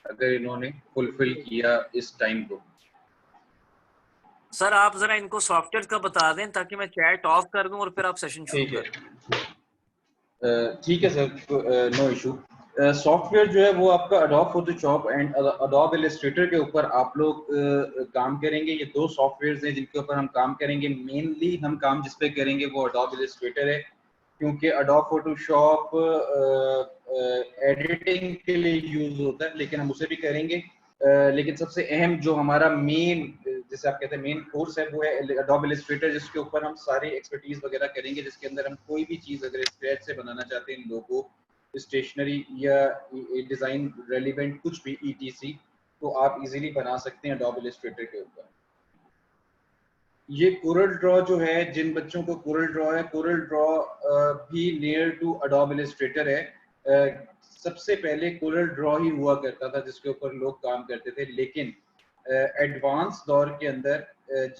अगर इन्होंने फुलफिल किया इस टाइम को। सर आप जरा इनको सॉफ्टवेयर का बता दें ताकि मैं चैट ऑफ कर दूं और फिर आप सेशन शुरू ठीक है, करें। ठीक है सर, नो इशू। सॉफ्टवेयर जो है वो आपका Adobe Photoshop and Adobe Illustrator के ऊपर आप लोग काम करेंगे। ये दो सॉफ्टवेयर्स हैं जिनके ऊपर हम काम करेंगे। मेनली हम काम जिस पे करेंगे वो अडोब इलस्ट्रेटर है, क्योंकि अडोब फोटोशॉप एडिटिंग के लिए यूज होता है, लेकिन हम उसे भी करेंगे। लेकिन सबसे अहम जो हमारा मेन, जैसे आप कहते हैं मेन कोर्स है, वो है अडोब इलस्ट्रेटर, जिसके ऊपर हम सारी एक्सपर्टीज वगैरह करेंगे, जिसके अंदर हम कोई भी चीज अगर स्क्रैच से बनाना चाहते हैं, लोगो, स्टेशनरी या डिजाइन रेलिवेंट कुछ भी ईटीसी, तो आप इजीली बना सकते हैं अडोब इलस्ट्रेटर के ऊपर। ये कोरल ड्रॉ जो है, जिन बच्चों को कोरल ड्रॉ है, कोरल ड्रॉ भी नियर टू अडोब इलस्ट्रेटर है। सबसे पहले कोरल ड्रॉ ही हुआ करता था जिसके ऊपर लोग काम करते थे, लेकिन एडवांस दौर के अंदर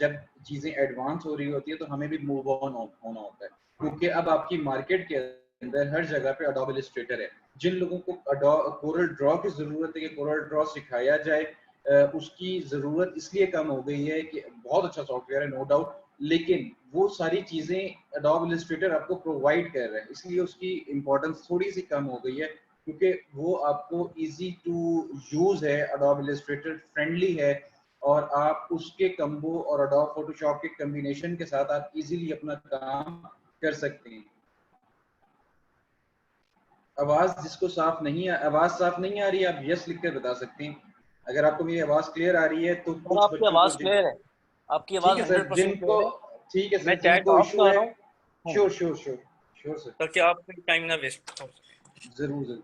जब चीजें एडवांस हो रही होती है तो हमें भी मूव ऑन होना होता है, क्योंकि अब आपकी मार्केट के अंदर हर जगह पे अडोब इलस्ट्रेटर है। जिन लोगों को कोरल ड्रॉ की जरूरत है कि कोरल ड्रॉ सिखाया जाए, उसकी ज़रूरत इसलिए कम हो गई है कि बहुत अच्छा सॉफ्टवेयर है नो डाउट, लेकिन वो सारी चीज़ें अडोब इलस्ट्रेटर आपको प्रोवाइड कर रहा है, इसलिए उसकी इम्पोर्टेंस थोड़ी सी कम हो गई है, क्योंकि वो आपको इजी टू यूज़ है, अडोब इलस्ट्रेटर फ्रेंडली है, और आप उसके कम्बो और अडोब फोटोशॉप के कम्बिनेशन के साथ आप इजीली अपना काम कर सकते हैं। आवाज़ जिसको साफ नहीं है, आवाज़ साफ नहीं आ रही है, आप यस लिख कर बता सकते हैं। अगर आपको मेरी आवाज़ क्लियर आ रही है तो और कुछ आपकी बच्चों को आवाज क्लियर है, आपकी ठीक आवाज है सर, 100% जिनको क्लियर है। ठीक है मैं सर, चैट जिनको ऑफ इशू कर है, रहा हूँ sure sure sure sure sir, ताकि आप टाइम ना वेस्ट हो। जरूर जरूर।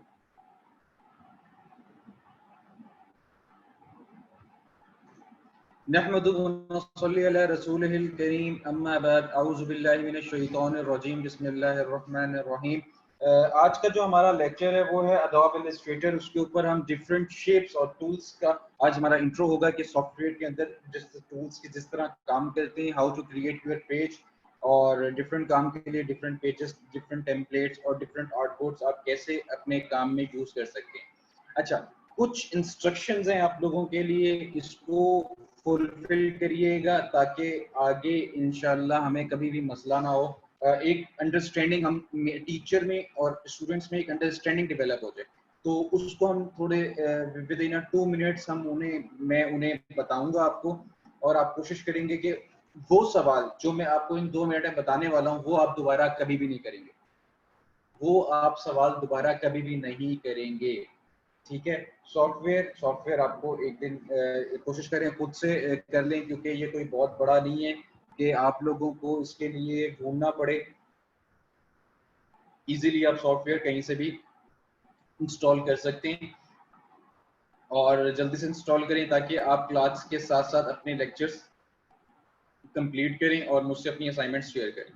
नहमदुहु व नसल्ली अला रसूलिहिल करीम, अम्मा बाद, औज़ु बिल्लाहि मिनश शैतानिर रजीम, बिस्मिल्लाहिर रहमानिर रहीम। आज का जो हमारा लेक्चर है वो है अडोब इलस्ट्रेटर। उसके ऊपर हम डिफरेंट शेप्स और टूल्स का आज हमारा इंट्रो होगा कि सॉफ्टवेयर के अंदर जिस टूल्स के जिस तरह काम करते हैं, how to create your page, और डिफरेंट काम के लिए डिफरेंट पेजेस, डिफरेंट टेम्पलेट्स और डिफरेंट आर्टबोर्ड्स आप कैसे अपने काम में यूज कर सकते हैं। अच्छा, कुछ इंस्ट्रक्शंस हैं आप लोगों के लिए, इसको फुलफिल करिएगा ताकि आगे इंशाल्लाह हमें कभी भी मसला ना हो। एक अंडरस्टैंडिंग हम टीचर में और स्टूडेंट्स में एक अंडरस्टैंडिंग डेवलप हो जाए, तो उसको हम थोड़े विद इन 2 मिनट्स मैं उन्हें बताऊंगा आपको, और आप कोशिश करेंगे कि वो सवाल जो मैं आपको इन 2 मिनट में बताने वाला हूँ वो आप दोबारा कभी भी नहीं करेंगे, वो आप सवाल दोबारा कभी भी नहीं करेंगे। ठीक है, सॉफ्टवेयर आपको एक दिन कोशिश करें खुद से कर लें, क्योंकि ये कोई बहुत बड़ा नहीं है कि आप लोगों को इसके लिए ढूंढना पड़े। इजीली आप सॉफ्टवेयर कहीं से भी इंस्टॉल कर सकते हैं, और जल्दी से इंस्टॉल करें ताकि आप क्लास के साथ साथ अपने लेक्चर्स कंप्लीट करें और मुझसे अपनी असाइनमेंट्स शेयर करें।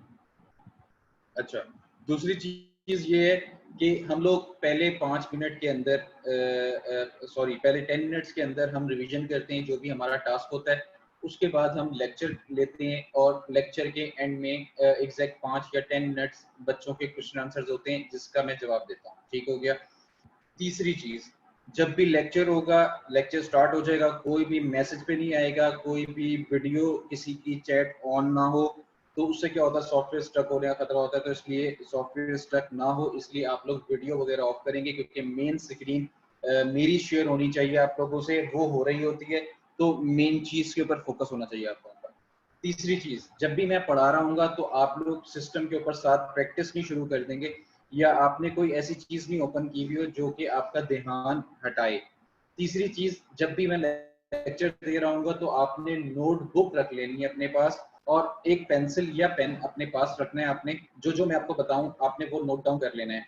अच्छा, दूसरी चीज ये है कि हम लोग पहले 5 मिनट के अंदर पहले 10 मिनट्स के अंदर हम रिवीजन करते हैं जो भी हमारा टास्क होता है, उसके बाद हम लेक्चर लेते हैं, और लेक्चर के एंड में एग्जैक्ट 5 या 10 मिनट्स बच्चों के क्वेश्चन आंसर्स होते हैं जिसका मैं जवाब देता हूँ। ठीक हो गया। तीसरी चीज, जब भी लेक्चर होगा, लेक्चर स्टार्ट हो जाएगा, कोई भी मैसेज पे नहीं आएगा, कोई भी वीडियो किसी की चैट ऑन ना हो, तो उससे क्या होता है सॉफ्टवेयर स्टक होने का खतरा होता है। तो इसलिए सॉफ्टवेयर स्टक ना हो इसलिए आप लोग वीडियो वगैरह ऑफ करेंगे, क्योंकि मेन स्क्रीन मेरी शेयर होनी चाहिए आप लोगों से, वो हो रही होती है, तो मेन चीज के ऊपर फोकस होना चाहिए आप लोगों का। तीसरी चीज, जब भी मैं पढ़ा रहा हूँ तो आप लोग सिस्टम के ऊपर साथ प्रैक्टिस नहीं शुरू कर देंगे, या आपने कोई ऐसी चीज नहीं ओपन की हुई हो जो कि आपका ध्यान हटाए। तीसरी चीज, जब भी मैं लेक्चर दे रहा हूँ तो आपने नोटबुक रख लेनी है अपने पास, और एक पेंसिल या पेन अपने पास रखना है। आपने जो जो मैं आपको बताऊं आपने वो नोट डाउन कर लेना है।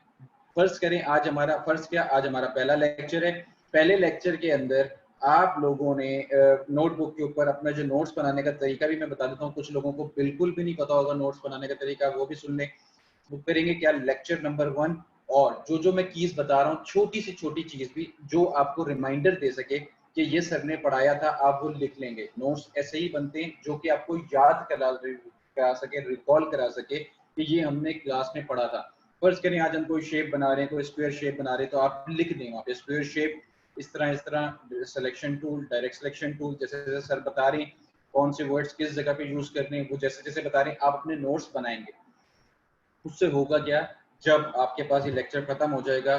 फर्ज क्या, आज हमारा पहला लेक्चर है। पहले लेक्चर के अंदर आप लोगों ने नोटबुक के ऊपर अपना जो नोट्स बनाने का तरीका भी मैं बता देता हूँ, कुछ लोगों को बिल्कुल भी नहीं पता होगा नोट्स बनाने का तरीका, वो भी सुन लें। वो करेंगे क्या, लेक्चर नंबर 1, और जो जो मैं कीज बता रहा हूँ, छोटी से छोटी चीज भी जो आपको रिमाइंडर दे सके कि ये सर ने पढ़ाया था, आप वो लिख लेंगे। नोट्स ऐसे ही बनते हैं जो कि आपको याद करा सके, रिकॉल करा सके कि ये हमने क्लास में पढ़ा था। फर्ज करें आज हम कोई शेप बना रहे हैं, कोई स्क्वायर शेप बना रहे हैं, तो आप लिख दें वहाँ पे स्क्वायर शेप, इस तरह selection tool, direct selection tool, जैसे जैसे सर बता रहे हैं कौन से वर्ड्स किस जगह पे यूज करने हैं, वो जैसे जैसे बता रहे हैं आप अपने नोट्स बनाएंगे। उससे होगा क्या, जब आपके पास ये लेक्चर खत्म हो जाएगा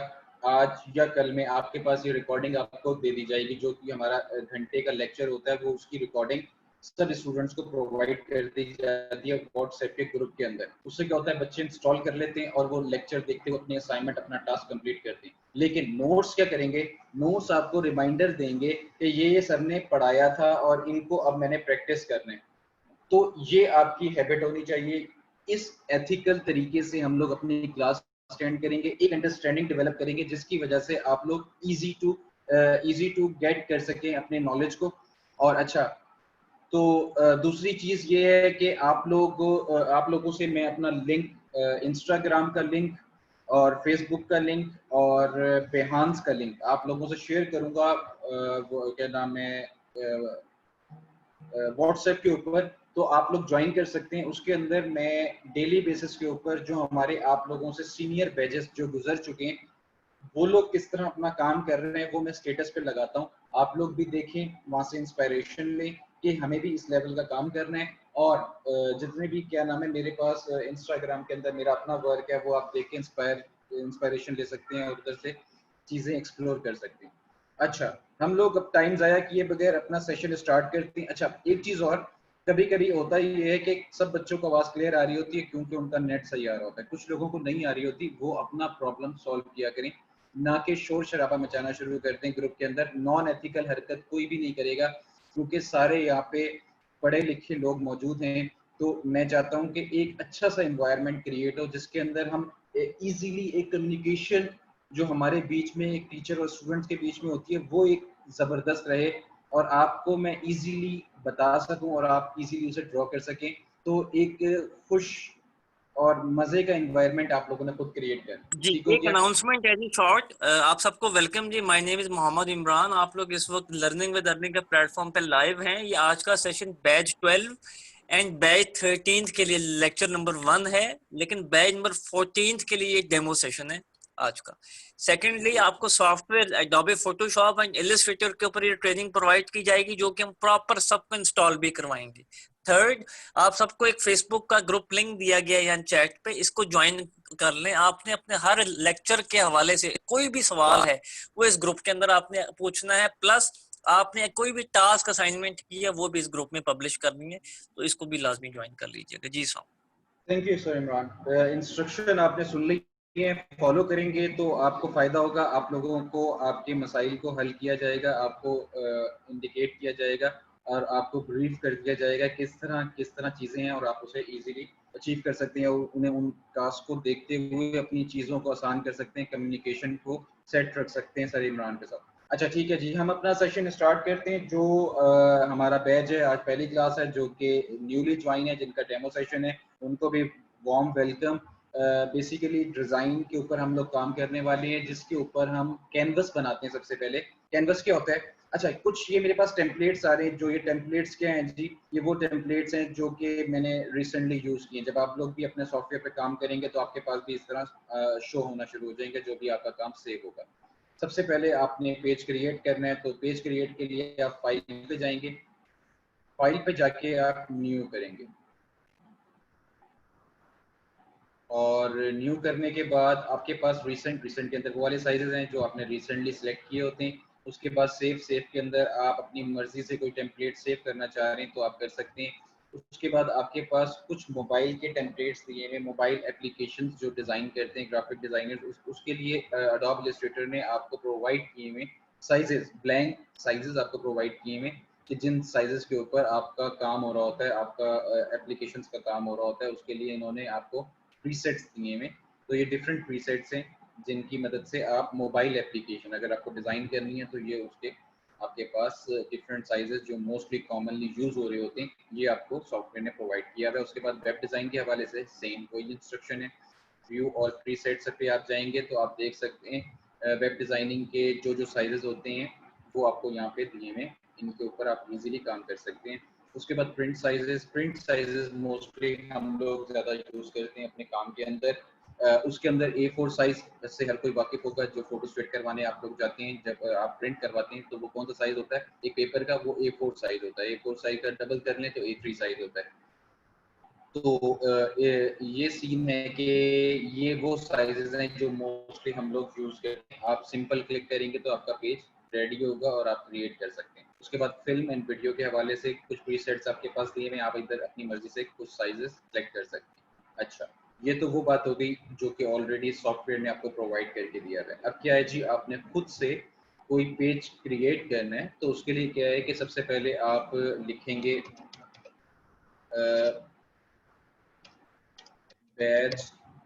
आज या कल में, आपके पास ये रिकॉर्डिंग आपको दे दी जाएगी, जो कि हमारा घंटे का लेक्चर होता है, वो उसकी रिकॉर्डिंग सब स्टूडेंट्स को प्रोवाइड कर दी जाती है व्हाट्सएप के ग्रुप के अंदर। उससे क्या होता है, बच्चे इंस्टॉल कर लेते हैं और वो लेक्चर देखते हुए अपनी असाइनमेंट, अपना टास्क कंप्लीट करते हैं। लेकिन नोट्स क्या करेंगे, नोट्स आपको रिमाइंडर देंगे कि ये सर ने पढ़ाया था और इनको अब मैंने प्रैक्टिस करना है। तो ये आपकी हैबिट होनी चाहिए। इस एथिकल तरीके से हम लोग अपनी क्लास स्टैंड करेंगे, एक अंडरस्टैंडिंग डेवलप करेंगे जिसकी वजह से आप लोग इजी टू गेट कर सकें अपने नॉलेज को। और अच्छा, तो दूसरी चीज ये है कि आप लोगों से मैं अपना लिंक, इंस्टाग्राम का लिंक और फेसबुक का लिंक और बेहांस का लिंक आप लोगों से शेयर करूंगा, वो क्या नाम है, व्हाट्सएप के ऊपर। तो आप लोग ज्वाइन कर सकते हैं। उसके अंदर मैं डेली बेसिस के ऊपर जो हमारे आप लोगों से सीनियर बैचेस जो गुजर चुके हैं, वो लोग किस तरह अपना काम कर रहे हैं, वो मैं स्टेटस पे लगाता हूँ। आप लोग भी देखें, वहां से इंस्पायरेशन लें कि हमें भी इस लेवल का काम करना है। और जितने भी क्या नाम है मेरे पास इंस्टाग्राम के अंदर मेरा अपना वर्क है, वो आप देख के इंस्पायरेशन ले सकते हैं और उधर से चीजें एक्सप्लोर कर सकते हैं। अच्छा, हम लोग अब टाइम जाया किए बगैर अपना सेशन स्टार्ट करते हैं। अच्छा, एक चीज और, कभी कभी होता ही ये है कि सब बच्चों को आवाज क्लियर आ रही होती है क्योंकि उनका नेट सही आ रहा होता है, कुछ लोगों को नहीं आ रही होती, वो अपना प्रॉब्लम सॉल्व किया करें, ना कि शोर शराबा मचाना शुरू करते हैं ग्रुप के अंदर। नॉन एथिकल हरकत कोई भी नहीं करेगा क्योंकि सारे यहाँ पे पढ़े लिखे लोग मौजूद हैं। तो मैं चाहता हूँ कि एक अच्छा सा एनवायरनमेंट क्रिएट हो जिसके अंदर हम इजीली एक कम्युनिकेशन जो हमारे बीच में एक टीचर और स्टूडेंट्स के बीच में होती है वो एक जबरदस्त रहे, और आपको मैं इजीली बता सकूं और आप इजीली उसे ड्रॉ कर सकें। तो एक खुश और मजे का एनवायरनमेंट आप लोगों ने खुद क्रिएट कर, जी, ठीक हो एक गया। अनाउंसमेंट है जी शॉर्ट। आप सबको वेलकम जी। My name is Mohammad Imran. आप लोग इस वक्त लर्निंग विद अर्निंग के प्लेटफॉर्म पे लाइव हैं। ये आज का सेशन बैच 12 एंड बैच 13 के लिए लेक्चर नंबर 1 है, लेकिन बैच नंबर 14 के लिए एक डेमो सेशन है आज का। सेकेंडली, आपको software Adobe Photoshop and Illustrator के ऊपर ये ट्रेनिंग प्रोवाइड की जाएगी, जो कि हम प्रॉपर सबको इंस्टॉल भी करवाएंगे। थर्ड, आप सबको एक फेसबुक का ग्रुप लिंक दिया गया है यहाँ चैट पे, इसको ज्वाइन कर लें। आपने अपने हर लेक्चर के हवाले से कोई भी सवाल है वो इस ग्रुप के अंदर आपने पूछना है, प्लस आपने कोई भी टास्क असाइनमेंट की है वो भी इस ग्रुप में पब्लिश करनी है, तो इसको भी लाजमी ज्वाइन कर लीजिएगा जी। Sir, thank you sir Imran, instruction आपने सुन ली है, फॉलो करेंगे तो आपको फायदा होगा। आप लोगों को आपके मसाइल को हल किया जाएगा, आपको इंडिकेट किया जाएगा और आपको ब्रीफ कर दिया जाएगा किस तरह चीज़ें हैं, और आप उसे इजीली अचीव कर सकते हैं और उन्हें उन टास्क को देखते हुए अपनी चीज़ों को आसान कर सकते हैं, कम्युनिकेशन को सेट रख सकते हैं सर इमरान के साथ। अच्छा ठीक है जी, हम अपना सेशन स्टार्ट करते हैं। जो हमारा बैच है, आज पहली क्लास है जो कि न्यूली ज्वाइन है, जिनका डेमो सेशन है, उनको भी वार्म वेलकम। बेसिकली डिज़ाइन के ऊपर हम लोग काम करने वाले हैं, जिसके ऊपर हम कैनवस बनाते हैं। सबसे पहले कैनवस क्या होता है, अच्छा कुछ ये मेरे पास टेम्पलेट्स आ रहे हैं। जो ये टेम्पलेट्स क्या हैं जी, ये वो टेम्पलेट्स हैं जो कि मैंने रिसेंटली यूज़ किए। जब आप लोग भी अपने सॉफ्टवेयर पे काम करेंगे तो आपके पास भी इस तरह शो होना शुरू हो जाएंगे, जो भी आपका काम सेव होगा। सबसे पहले आपने पेज क्रिएट करना है, तो पेज क्रिएट के लिए आप फाइल पे जाएंगे, फाइल पे जाके आप न्यू करेंगे, और न्यू करने के बाद आपके पास रिसेंट के अंदर वो वाले साइजेस हैं जो आपने रिसेंटली सिलेक्ट किए होते हैं। उसके बाद सेव के अंदर आप अपनी मर्जी से कोई टेम्पलेट सेव करना चाह रहे हैं तो आप कर सकते हैं। उसके बाद आपके पास कुछ मोबाइल के टेम्पलेट्स दिए हैं, मोबाइल एप्लीकेशंस जो डिज़ाइन करते हैं ग्राफिक डिज़ाइनर, उसके लिए अडोब इलस्ट्रेटर ने आपको प्रोवाइड किए हुए साइजेस, ब्लैंक साइजेस आपको प्रोवाइड किए हुए कि जिन साइजेस के ऊपर आपका काम हो रहा होता है, आपका एप्लीकेशंस का काम हो रहा होता है, उसके लिए इन्होंने आपको प्रीसेट्स दिए में। तो ये डिफरेंट प्रीसेट्स हैं जिनकी मदद से आप मोबाइल एप्लीकेशन अगर आपको डिज़ाइन करनी है तो ये उसके आपके पास डिफरेंट साइजेस जो मोस्टली कॉमनली यूज हो रहे होते हैं, ये आपको सॉफ्टवेयर ने प्रोवाइड किया है। उसके बाद वेब डिज़ाइन के हवाले से सेम कोई इंस्ट्रक्शन है। व्यू और प्रीसेट्स पे आप जाएंगे तो आप देख सकते हैं वेब डिज़ाइनिंग के जो साइजेस होते हैं वो आपको यहाँ पे दिए हैं, इनके ऊपर आप इजीली काम कर सकते हैं। उसके बाद प्रिंट साइजेस मोस्टली हम लोग ज़्यादा यूज़ करते हैं अपने काम के अंदर। उसके अंदर A4 साइज से हर कोई वाकिफ होगा, जो फोटो स्टेट करवाने आप लोग जाते हैं, जब आप प्रिंट करवाते हैं तो वो कौन सा साइज होता है एक पेपर का, वो A4 साइज होता है। A4 साइज का डबल कर लें तो A3 साइज होता है। तो ये सीन है कि ये वो साइजेस हैं जो मोस्टली हम लोग यूज करते हैं। आप सिंपल क्लिक करेंगे तो आपका पेज रेडी होगा और आप क्रिएट कर सकते हैं। उसके बाद फिल्म एंड वीडियो के हवाले से कुछ प्रीसेट्स आपके पास दिए हुए हैं, आप इधर अपनी मर्जी से कुछ साइजेस सेलेक्ट कर सकते हैं। अच्छा, ये तो वो बात हो गई जो कि ऑलरेडी सॉफ्टवेयर ने आपको प्रोवाइड करके दिया है। अब क्या है जी, आपने खुद से कोई पेज क्रिएट करना है तो उसके लिए क्या है कि सबसे पहले आप लिखेंगे बैच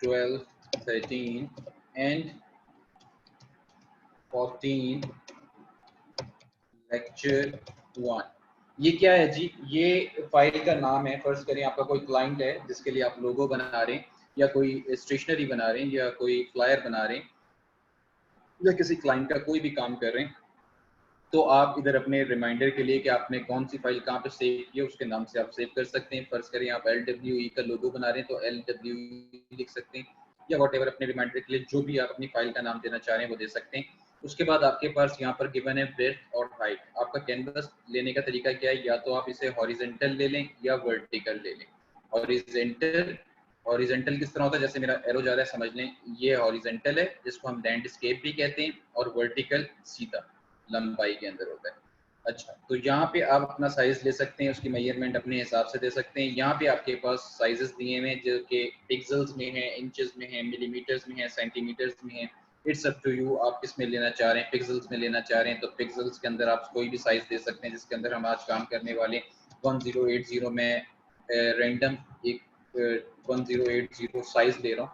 12, 13 एंड 14 लेक्चर 1। ये क्या है जी, ये फाइल का नाम है। फर्ज करें आपका कोई क्लाइंट है जिसके लिए आप लोगो बना रहे हैं, या कोई स्टेशनरी बना रहे हैं, या कोई फ्लायर बना रहे हैं, या किसी क्लाइंट का कोई भी काम कर रहे हैं, तो आप इधर अपने रिमाइंडर के लिए कि आपने कौन सी फाइल कहाँ पे सेव की है उसके नाम से आप सेव कर सकते हैं। फर्ज करें आप LWE का लोगो बना रहे हैं तो LWE लिख सकते हैं, या वॉटेवर अपने रिमाइंडर के लिए जो भी आप अपनी फाइल का नाम देना चाह रहे हैं वो दे सकते हैं। उसके बाद आपके पास यहाँ पर गिवन है ब्रेथ और हाइट। आपका कैनवस लेने का तरीका क्या है, या तो आप इसे हॉरिजेंटल ले लें या वर्टिकल ले लें। हॉरिजेंटल, हॉरिजेंटल किस तरह होता है, जैसे मेरा एरो जा रहा है समझ लें, ये हॉरिजेंटल है जिसको हम लैंडस्केप भी कहते हैं, और वर्टिकल सीधा लंबाई के अंदर होता है। अच्छा, तो यहाँ पे आप अपना साइज ले सकते हैं, उसकी मेजरमेंट अपने हिसाब से दे सकते हैं। यहाँ पे आपके पास साइजेस दिए हुए हैं जो कि पिक्सल्स में है, इंचेस में है, मिलीमीटर्स में है, सेंटीमीटर्स में है। इट्स अप टू यू, आप किस में लेना चाह रहे हैं। पिक्सल्स में लेना चाह रहे हैं तो पिक्सल्स के अंदर आप कोई भी साइज दे सकते हैं, जिसके अंदर हम आज काम करने वाले 1080 में रैंडम एक 1080 साइज ले रहा हूँ।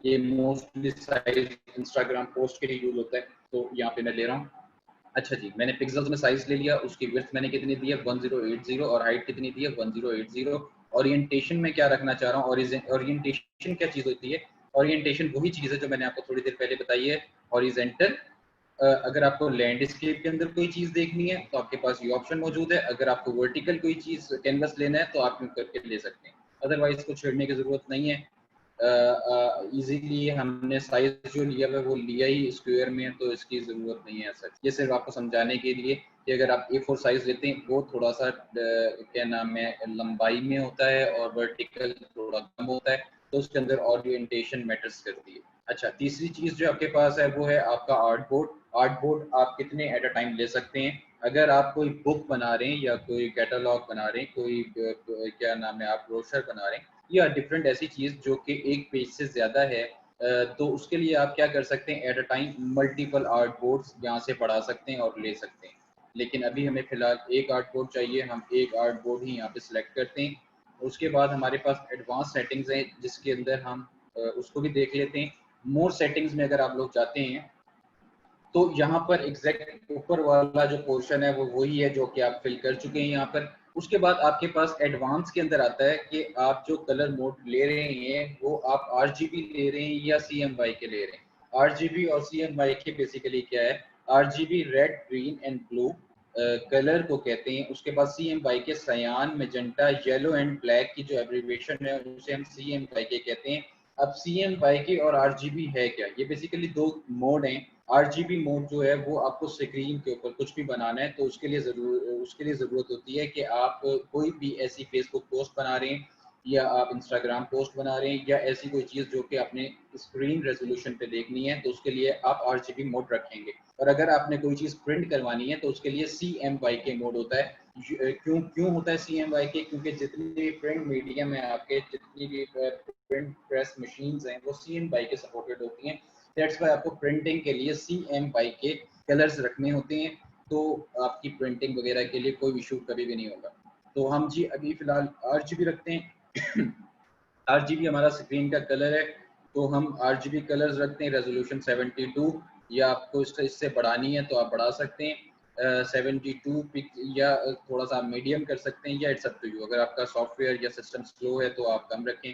ये मोस्टली साइज इंस्टाग्राम पोस्ट के लिए यूज होता है, तो यहाँ पे मैं ले रहा हूँ। अच्छा जी, मैंने पिक्सल्स में साइज ले लिया, उसकी विड्थ मैंने कितनी दी है 1080, और हाइट कितनी दी है 1080। ओरिएंटेशन में क्या रखना चाह रहा हूँ, ओरिएंटेशन क्या चीज होती है, ओरिएंटेशन वही चीज है जो मैंने आपको थोड़ी देर पहले बताई है, हॉरिजेंटल। अगर आपको लैंडस्केप के अंदर कोई चीज देखनी है तो आपके पास ये ऑप्शन मौजूद है। अगर आपको वर्टिकल कोई चीज कैनवस लेना है तो आप करके ले सकते हैं, अदरवाइज को छेड़ने की जरूरत नहीं है। इजीली हमने साइज जो लिया है वो लिया ही स्क्वायर में है, तो इसकी ज़रूरत नहीं है सर। ये सिर्फ आपको समझाने के लिए कि अगर आप A4 साइज लेते हैं वो थोड़ा सा क्या नाम है लंबाई में होता है और वर्टिकल थोड़ा कम होता है, तो उसके अंदर ओरिएंटेशन मैटर्स करती है। अच्छा, तीसरी चीज़ जो आपके पास है वो है आपका आर्ट बोर्ड। आर्ट बोर्ड आप कितने एट अ टाइम ले सकते हैं। अगर आप कोई बुक बना रहे हैं या कोई कैटलॉग बना रहे हैं, कोई क्या नाम है आप ब्रोशर बना रहे हैं, या डिफरेंट ऐसी चीज जो कि एक पेज से ज्यादा है, तो उसके लिए आप क्या कर सकते हैं, at a time multiple art boards यहाँ से पढ़ा सकते हैं और ले सकते हैं। लेकिन अभी हमें फिलहाल एक आर्ट बोर्ड चाहिए, हम एक आर्ट बोर्ड ही यहाँ पे सिलेक्ट करते हैं। उसके बाद हमारे पास एडवांस सेटिंग्स हैं जिसके अंदर हम उसको भी देख लेते हैं। मोर सेटिंग्स में अगर आप लोग जाते हैं तो यहाँ पर एग्जैक्ट ऊपर वाला जो पोर्शन है वो वही है जो कि आप फिल कर चुके हैं यहाँ पर। उसके बाद आपके पास एडवांस के अंदर आता है कि आप जो कलर मोड ले रहे हैं वो आप RGB ले रहे हैं या CMY के ले रहे हैं। RGB और CMY के बेसिकली क्या है, RGB red, green and blue colour को कहते हैं। उसके बाद CMY के सयान, मेजेंटा, येलो एंड ब्लैक की जो एब्रीविएशन है उसे हम CMY के कहते हैं। अब CMY के और RGB है क्या, ये बेसिकली दो मोड हैं। RGB मोड जो है वो आपको स्क्रीन के ऊपर कुछ भी बनाना है तो उसके लिए ज़रूरत होती है कि आप कोई भी ऐसी फेसबुक पोस्ट बना रहे हैं, या आप इंस्टाग्राम पोस्ट बना रहे हैं, या ऐसी कोई चीज़ जो कि आपने स्क्रीन रेजोल्यूशन पे देखनी है, तो उसके लिए आप RGB मोड रखेंगे। और अगर आपने कोई चीज़ प्रिंट करवानी है तो उसके लिए CMY के मोड होता है। क्यों क्यों होता है CMY के, क्योंकि जितनी भी प्रिंट मीडियम है आपके, जितनी भी प्रिंट प्रेस मशीन्स हैं वो CMY के सपोर्टेड होती हैं। दैट्स वाई आपको प्रिंटिंग के लिए CMY के कलर्स रखने होते हैं, तो आपकी प्रिंटिंग वगैरह के लिए कोई इशू कभी भी नहीं होगा। तो हम जी अभी फिलहाल RGB रखते हैं। RGB हमारा स्क्रीन का कलर है, तो हम RGB कलर्स रखते हैं। रेजोल्यूशन 72, या आपको इससे बढ़ानी है तो आप बढ़ा सकते हैं 72 पिक, या थोड़ा सा मीडियम कर सकते हैं, या इट्स अप टू यू। अगर आपका सॉफ्टवेयर या सिस्टम स्लो है तो आप कम रखें।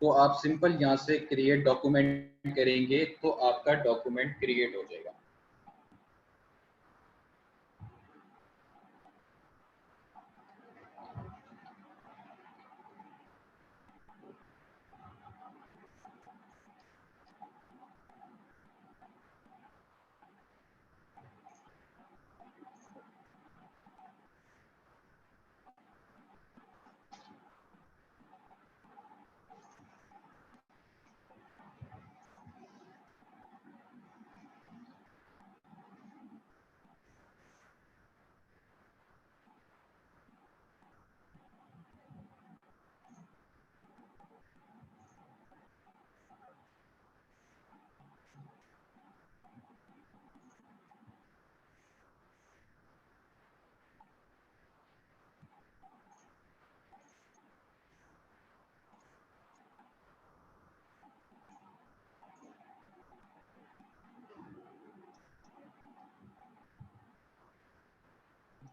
तो आप सिंपल यहाँ से क्रिएट डॉक्यूमेंट करेंगे तो आपका डॉक्यूमेंट क्रिएट हो जाएगा।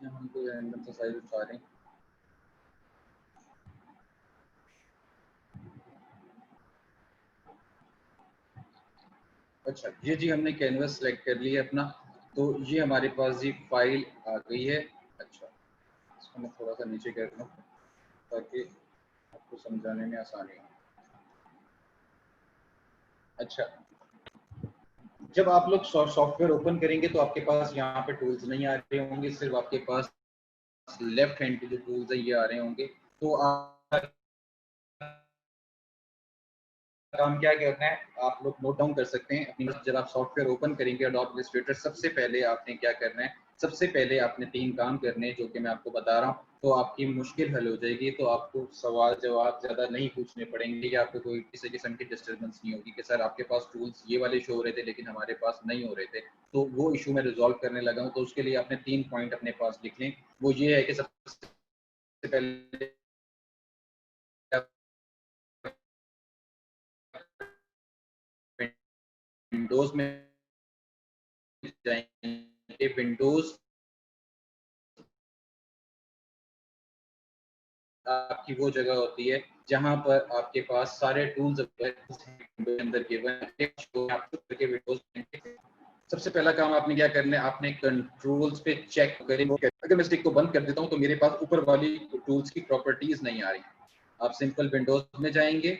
हम कोई रैंडम सा साइज उठा रहे हैं। अच्छा ये जी हमने कैनवस सेलेक्ट कर लिया अपना, तो ये हमारे पास जी फाइल आ गई है। अच्छा इसको मैं थोड़ा सा नीचे कर लूँ ताकि आपको समझाने में आसानी हो। अच्छा जब आप लोग सॉफ्टवेयर ओपन करेंगे तो आपके पास यहाँ पे टूल्स नहीं आ रहे होंगे, सिर्फ आपके पास लेफ्ट हैंड के जो टूल्स है ये आ रहे होंगे। तो आप काम क्या करना है, आप लोग नोट डाउन कर सकते हैं अपनी। जब आप सॉफ्टवेयर ओपन करेंगे एडोब इलस्ट्रेटर, सबसे पहले आपने क्या करना है, सबसे पहले आपने 3 काम करने हैं जो कि मैं आपको बता रहा हूँ, तो आपकी मुश्किल हल हो जाएगी। तो आपको सवाल जवाब ज़्यादा नहीं पूछने पड़ेंगे या आपको कोई किसी किस्म की डिस्टर्बेंस नहीं होगी कि सर आपके पास टूल्स ये वाले शो हो रहे थे लेकिन हमारे पास नहीं हो रहे थे। तो वो इशू मैं रिजॉल्व करने लगा हूँ। तो उसके लिए आपने 3 पॉइंट अपने पास लिख लें। वो ये है कि सबसे पहले विंडोज में जाएंगे, विंडोज आपकी वो जगह होती है जहां पर आपके पास सारे टूल्स अंदर के विंडोज। सबसे पहला काम आपने क्या करना है, आपने कंट्रोल्स पे चेक करेंगे। अगर मैं स्टिक को बंद कर देता हूं तो मेरे पास ऊपर वाली टूल्स की प्रॉपर्टीज नहीं आ रही। आप सिंपल विंडोज में जाएंगे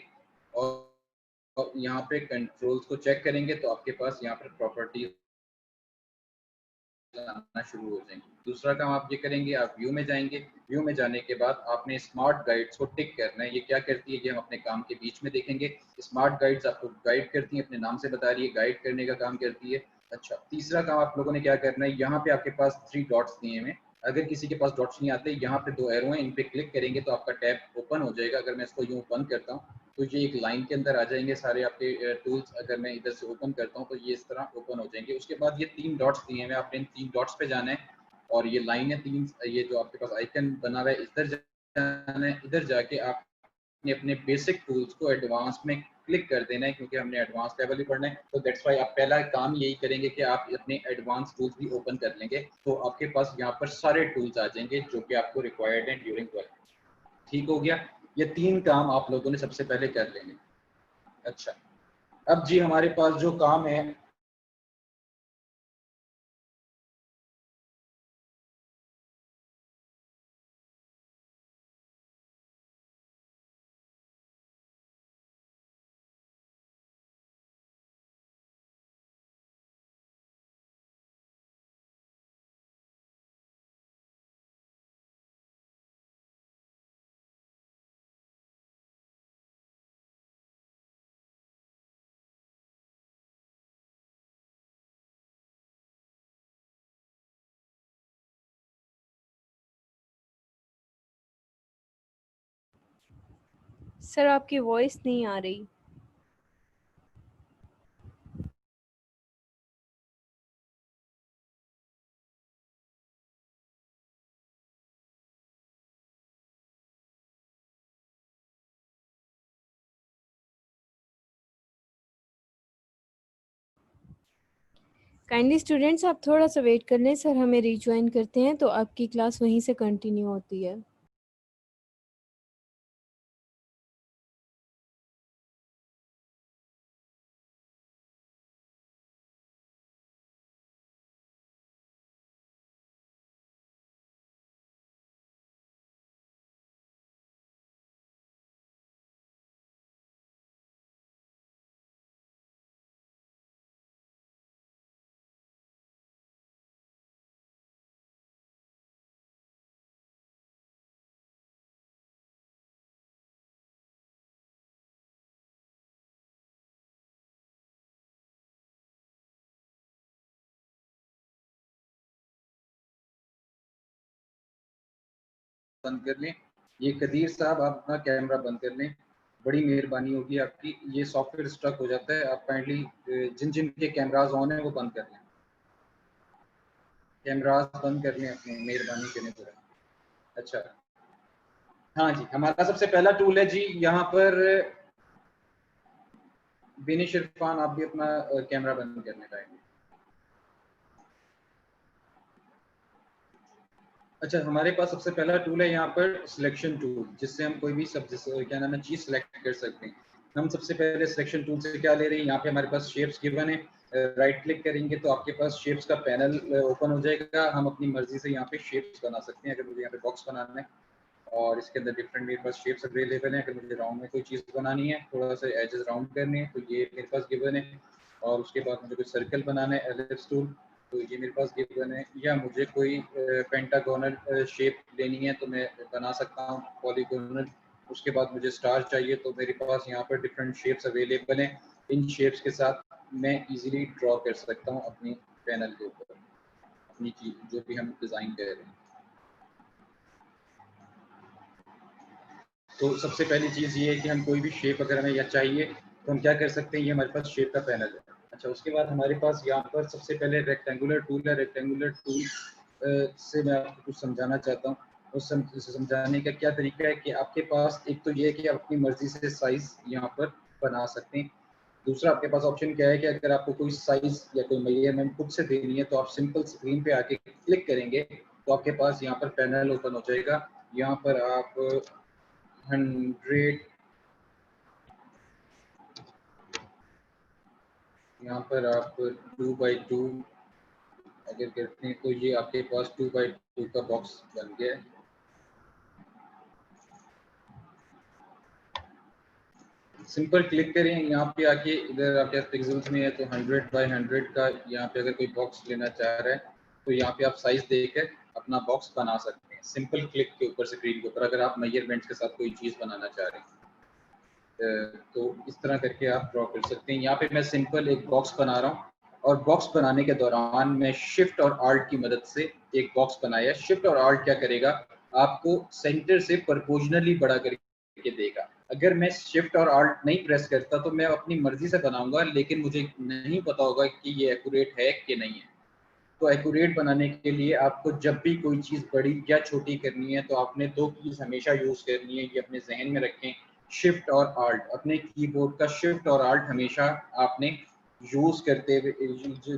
और यहाँ पे कंट्रोल्स को चेक करेंगे तो आपके पास यहाँ पर प्रॉपर्टीज आना शुरू हो जाएंगे। दूसरा काम आप ये करेंगे, आप व्यू में जाएंगे। व्यू में जाने के बाद आपने स्मार्ट गाइड्स को टिक करना है। ये क्या करती है, ये हम अपने काम के बीच में देखेंगे। स्मार्ट गाइड्स आपको गाइड करती है, अपने नाम से बता रही है, गाइड करने का काम करती है। अच्छा तीसरा काम आप लोगों ने क्या करना है, यहाँ पे आपके पास 3 डॉट्स दिए हैं। अगर किसी के पास डॉट्स नहीं आते, यहाँ पे 2 एरो हैं, इन पे क्लिक करेंगे तो आपका टैब ओपन हो जाएगा। अगर मैं इसको यूं बंद करता हूँ तो ये एक लाइन के अंदर आ जाएंगे सारे आपके टूल्स। अगर मैं इधर से ओपन करता हूँ तो ये इस तरह ओपन हो जाएंगे। उसके बाद ये 3 डॉट्स दिए हैं, आपने इन 3 डॉट्स पे जाना है और ये लाइन है 3, ये जो आपके पास आइकन बना हुआ है इधर जाना है। इधर जाके आपने अपने बेसिक टूल्स को एडवांस में क्लिक कर देना है, क्योंकि हमने एडवांस लेवल ही पढ़ना है। तो दैट्स व्हाई आप पहला काम यही करेंगे कि आप अपने एडवांस टूल्स भी ओपन कर लेंगे, तो आपके पास यहाँ पर सारे टूल्स आ जाएंगे जो कि आपको रिक्वायर्ड है ड्यूरिंग वर्क। ठीक हो गया, ये 3 काम आप लोगों ने सबसे पहले कर लेंगे। अच्छा अब जी हमारे पास जो काम है, सर आपकी वॉइस नहीं आ रही। काइंडली स्टूडेंट्स आप थोड़ा सा वेट कर लें, सर हमें रिज्वाइन करते हैं तो आपकी क्लास वहीं से कंटिन्यू होती है। बंद कर लें। ये कदीर साहब आप अपना कैमरा बंद कर लें, बड़ी मेहरबानी होगी आपकी। ये सॉफ्टवेयर स्ट्रक हो जाता है, आप काइंडली जिन जिन के कैमराज ऑन है वो बंद कर लें, कैमराज बंद कर लें अपने, मेहरबानी करने पर। अच्छा हाँ जी, हमारा सबसे पहला टूल है जी यहाँ पर। बिनिश इरफान आप भी अपना कैमरा बंद करने का है। अच्छा, हमारे पास सबसे पहला टूल है यहाँ पर सिलेक्शन टूल, जिससे हम कोई भी क्या नाम है चीज़ सेलेक्ट कर सकते हैं। हम सबसे पहले सिलेक्शन टूल से क्या ले रहे हैं, यहाँ पे हमारे पास शेप्स गिवन है। राइट क्लिक करेंगे तो आपके पास शेप्स का पैनल ओपन हो जाएगा। हम अपनी मर्जी से यहाँ पे शेप्स बना सकते हैं। अगर मुझे यहाँ पे बॉक्स बनाना है और इसके अंदर डिफरेंट मेरे पास शेप्स अवेलेबल हैं। अगर मुझे राउंड में कोई चीज़ बनानी है, थोड़ा सा एजेस राउंड करने हैं, तो ये मेरे पास गिवन है। और उसके बाद मुझे कोई सर्कल बनाना है, एलिप्स टूल, तो ये मेरे पास गिवन है। या मुझे कोई पेंटागोनल शेप लेनी है तो मैं बना सकता हूँ, पॉलीगोनल। उसके बाद मुझे स्टार चाहिए तो मेरे पास यहाँ पर डिफरेंट शेप्स अवेलेबल हैं। इन शेप्स के साथ मैं इजीली ड्रॉ कर सकता हूँ अपनी पैनल के ऊपर अपनी चीज जो भी हम डिज़ाइन कर रहे हैं। तो सबसे पहली चीज़ ये है कि हम कोई भी शेप अगर हमें या चाहिए तो हम क्या कर सकते हैं, ये हमारे पास शेप का पैनल है। अच्छा, उसके बाद हमारे पास यहाँ पर सबसे पहले रेक्टेंगुलर टूल है। रेक्टेंगुलर टूल से मैं आपको कुछ समझाना चाहता हूँ। उस समझाने का क्या तरीका है कि आपके पास एक तो ये है कि आप अपनी मर्जी से साइज यहाँ पर बना सकते हैं। दूसरा आपके पास ऑप्शन क्या है कि अगर आपको कोई साइज या कोई मेजरमेंट खुद से देनी है तो आप सिंपल स्क्रीन पे आके क्लिक करेंगे तो आपके पास यहाँ पर पैनल ओपन हो जाएगा। यहाँ पर आप 100, यहाँ पर आप 2x2 अगर करते हैं तो ये आपके पास 2x2 का बॉक्स बन गया है। सिंपल क्लिक करें, यहाँ पे आके इधर आपके पास पिक्सल्स में है तो 100x100 का यहाँ पे अगर कोई बॉक्स लेना चाह रहा है तो यहाँ पे आप साइज देकर अपना बॉक्स बना सकते हैं सिंपल क्लिक के ऊपर स्क्रीन के ऊपर, अगर आप मेजरमेंट्स के साथ कोई चीज़ बनाना चाह रहे हैं। तो इस तरह करके आप ड्रॉ कर सकते हैं। यहाँ पे मैं सिंपल एक बॉक्स बना रहा हूँ और बॉक्स बनाने के दौरान मैं शिफ्ट और आल्ट की मदद से एक बॉक्स बनाया। शिफ्ट और आल्ट क्या करेगा, आपको सेंटर से प्रोपोर्शनली बड़ा करके देगा। अगर मैं शिफ्ट और आल्ट नहीं प्रेस करता तो मैं अपनी मर्जी से बनाऊंगा, लेकिन मुझे नहीं पता होगा कि ये एक्यूरेट है कि नहीं है। तो एक्यूरेट बनाने के लिए आपको जब भी कोई चीज़ बड़ी या छोटी करनी है तो आपने दो कीज़ हमेशा यूज़ करनी है, ये अपने जहन में रखें, शिफ्ट और आल्ट। अपने कीबोर्ड का शिफ्ट और आल्ट हमेशा आपने यूज़ करते हुए,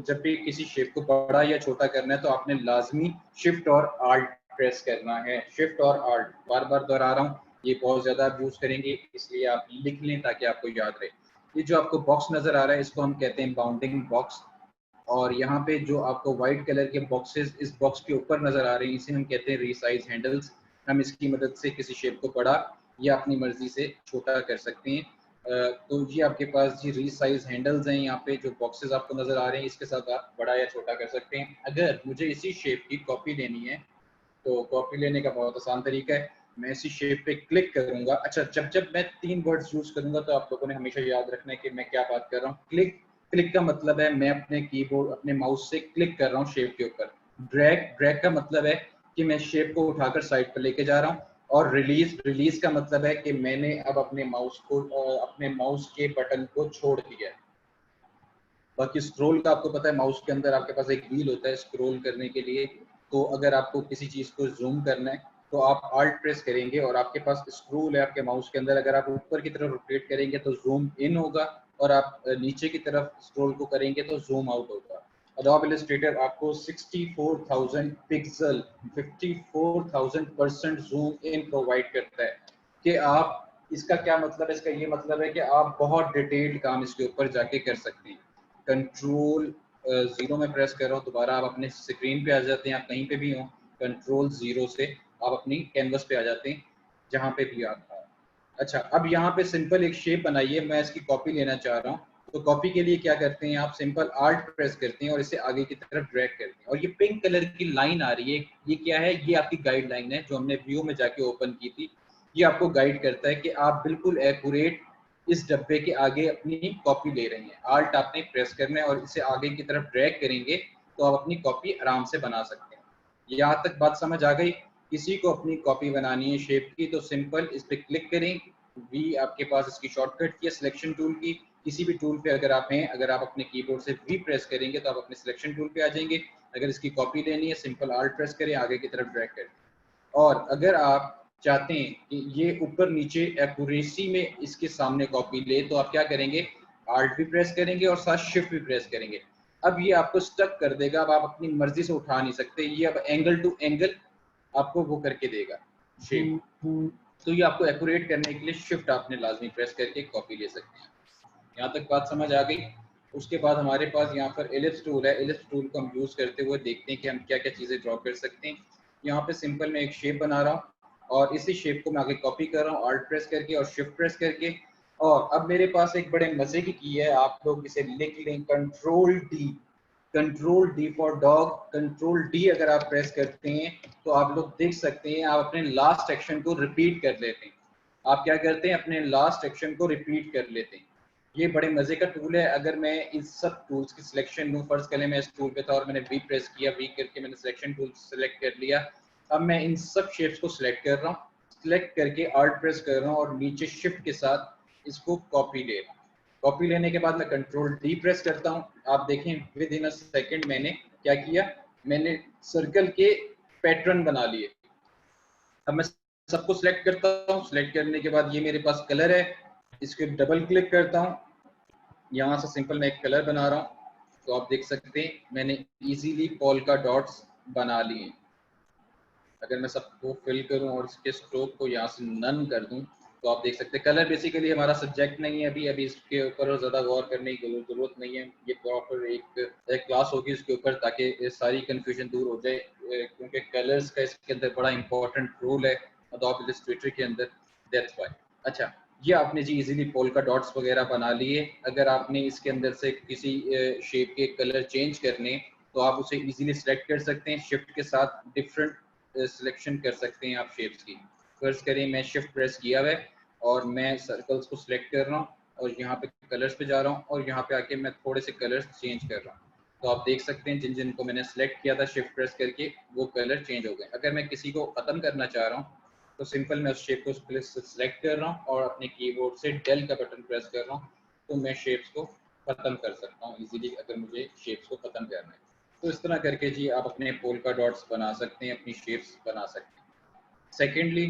जब भी किसी शेप को बड़ा या छोटा करना है तो आपने लाजमी शिफ्ट और आल्ट प्रेस करना है। शिफ्ट और आल्ट बार बार दोहरा रहा हूँ, ये बहुत ज़्यादा आप यूज़ करेंगे इसलिए आप लिख लें ताकि आपको याद रहे। ये जो आपको बॉक्स नज़र आ रहा है इसको हम कहते हैं बाउंडिंग बॉक्स। और यहाँ पे जो आपको व्हाइट कलर के बॉक्सेस इस बॉक्स के ऊपर नजर आ रहे हैं इसे हम कहते हैं रीसाइज हैंडल्स। हम इसकी मदद से किसी शेप को बड़ा या अपनी मर्जी से छोटा कर सकते हैं। तो ये आपके पास जी रीसाइज हैंडल्स हैं। यहाँ पे जो बॉक्सेस आपको नजर आ रहे हैं इसके साथ आप बड़ा या छोटा कर सकते हैं। अगर मुझे इसी शेप की कॉपी लेनी है तो कॉपी लेने का बहुत आसान तरीका है, मैं इसी शेप पे क्लिक करूंगा। अच्छा, जब जब मैं 3 वर्ड्स यूज करूंगा तो आप लोगों ने हमेशा याद रखना है कि मैं क्या बात कर रहा हूँ। क्लिक, क्लिक का मतलब है मैं अपने कीबोर्ड अपने माउस से क्लिक कर रहा हूँ शेप के ऊपर। ड्रैग, ड्रैग का मतलब है कि मैं शेप को उठाकर साइड पर लेके जा रहा हूँ। और रिलीज, रिलीज का मतलब है कि मैंने अब अपने माउस को अपने माउस के बटन को छोड़ दिया है। बाकी स्क्रॉल का आपको पता है, माउस के अंदर आपके पास एक व्हील होता है स्क्रॉल करने के लिए। तो अगर आपको किसी चीज़ को जूम करना है तो आप आल्ट प्रेस करेंगे और आपके पास स्क्रोल है आपके माउस के अंदर। अगर आप ऊपर की तरफ रोटेट करेंगे तो जूम इन होगा और आप नीचे की तरफ स्क्रॉल को करेंगे तो जूम आउट होगा। एडोब इलस्ट्रेटर आपको 64,000 पिक्सल 54,000% जूम इन प्रोवाइड करता है कि आप, इसका क्या मतलब है, इसका ये मतलब है कि आप बहुत डिटेल्ड काम इसके ऊपर जाके कर सकते हैं। कंट्रोल 0 में प्रेस कर रहा हूँ, दोबारा आप अपने स्क्रीन पे आ जाते हैं। आप कहीं पे भी हो, कंट्रोल 0 से आप अपनी कैनवस पे आ जाते हैं जहाँ पे भी आप हो। अच्छा, अब यहाँ पे सिंपल एक शेप बनाइए। मैं इसकी कॉपी लेना चाह रहा हूँ तो कॉपी के लिए क्या करते हैं, आप सिंपल आल्ट प्रेस करते हैं और इसे आगे की तरफ ड्रैग करते हैं। और ये पिंक कलर की लाइन आ रही है, ये क्या है, ये आपकी गाइडलाइन है जो हमने व्यू में जाके ओपन की थी। ये आपको गाइड करता है कि आप बिल्कुल एक्यूरेट इस डब्बे के आगे अपनी कॉपी ले रहे हैं। आल्ट आपने प्रेस करना है और इसे आगे की तरफ ड्रैग करेंगे तो आप अपनी कॉपी आराम से बना सकते हैं। यहाँ तक बात समझ आ गई? किसी को अपनी कॉपी बनानी है शेप की तो सिंपल इस पे क्लिक करें। वी आपके पास इसकी शॉर्टकट की है सिलेक्शन टूल की। किसी भी टूल पे अगर आप हैं, अगर आप अपने कीबोर्ड से वी प्रेस करेंगे तो आप अपने सिलेक्शन टूल पे आ जाएंगे। अगर इसकी कॉपी लेनी है सिंपल आल्ट प्रेस करें, आगे की तरफ ड्रैग करें। और अगर आप चाहते हैं कि ये ऊपर नीचे एक्यूरेसी में इसके सामने कॉपी ले तो आप क्या करेंगे, आल्ट भी प्रेस करेंगे और साथ शिफ्ट भी प्रेस करेंगे। अब ये आपको स्टक कर देगा, अब आप अपनी मर्जी से उठा नहीं सकते। ये अब एंगल टू एंगल आपको वो करके देगा शेप। तो ये आपको एक्यूरेट करने के लिए शिफ्ट आपने लाजमी प्रेस करके कॉपी ले सकते हैं। यहाँ तक बात समझ आ गई। उसके बाद हमारे पास यहाँ पर एलिप्स टूल है। एलिप्स टूल को हम यूज़ करते हुए देखते हैं कि हम क्या क्या चीज़ें ड्रॉ कर सकते हैं। यहाँ पे सिंपल मैं एक शेप बना रहा हूँ और इसी शेप को मैं आगे कॉपी कर रहा हूँ आल्ट प्रेस करके और शिफ्ट प्रेस करके। और अब मेरे पास एक बड़े मजे की है, आप लोग इसे लिख लें, control D. Control D for dog. Control D अगर आप प्रेस करते हैं तो आप लोग देख सकते हैं आप अपने लास्ट एक्शन को रिपीट कर लेते हैं। आप क्या करते हैं, अपने लास्ट एक्शन को रिपीट कर लेते हैं। ये बड़े मजे का टूल है। अगर मैं इस सब टूल्स की सिलेक्शन लूँ, फर्ज करें मैं इस टूल पे था और मैंने वी प्रेस किया, वी करके मैंने सिलेक्शन टूल सेलेक्ट कर लिया। अब मैं इन सब शेप्स को सिलेक्ट कर रहा हूँ, सिलेक्ट करके आल्ट प्रेस कर रहा हूँ और नीचे शिफ्ट के साथ इसको कॉपी ले रहा हूँ। कॉपी लेने के बाद मैं कंट्रोल डी प्रेस करता हूँ। आप देखें विद इन अ सेकेंड मैंने क्या किया, मैंने सर्कल के पैटर्न बना लिए। अब मैं सबको सिलेक्ट करता हूँ। सिलेक्ट करने के बाद ये मेरे पास कलर है, इसको डबल क्लिक करता हूँ। यहाँ से सिंपल मैं एक कलर बना रहा हूँ। तो आप देख सकते हैं मैंने इजीली पोल्का डॉट्स बना लिए। अगर मैं सबको फिल करूं और इसके स्ट्रोक को यहाँ से नन कर दूं तो आप देख सकते हैं कलर बेसिकली हमारा सब्जेक्ट नहीं है अभी इसके ऊपर ज़्यादा गौर करने की जरूरत नहीं है। ये प्रॉपर एक क्लास होगी इसके ऊपर, ताकि सारी कंफ्यूजन दूर हो जाए, क्योंकि कलर्स का इसके अंदर बड़ा इंपॉर्टेंट रोल है एडोब इलस्ट्रेटर के अंदर, दैट्स व्हाई। अच्छा, ये आपने जी इजीली पोल्का डॉट्स वगैरह बना लिए। अगर आपने इसके अंदर से किसी शेप के कलर चेंज करने तो आप उसे इजीली सेलेक्ट कर सकते हैं। शिफ्ट के साथ डिफरेंट सिलेक्शन कर सकते हैं आप शेप्स की। फर्ज करें मैं शिफ्ट प्रेस किया हुआ है और मैं सर्कल्स को सिलेक्ट कर रहा हूँ और यहाँ पे कलर्स पे जा रहा हूँ और यहाँ पे आके मैं थोड़े से कलर्स चेंज कर रहा हूँ। तो आप देख सकते हैं जिन जिन को मैंने सेलेक्ट किया था शिफ्ट प्रेस करके वो कलर चेंज हो गए। अगर मैं किसी को ख़त्म करना चाह रहा हूँ तो सिंपल मैं उस शेप को सिलेक्ट कर रहा हूँ और अपने कीबोर्ड से डेल का बटन प्रेस कर रहा हूँ तो मैं शेप्स को ख़त्म कर सकता हूँ इजीली, अगर मुझे शेप्स को ख़त्म करना है। तो इस तरह करके जी आप अपने पोल्का डॉट्स बना सकते हैं, अपनी शेप्स बना सकते हैं। सेकेंडली,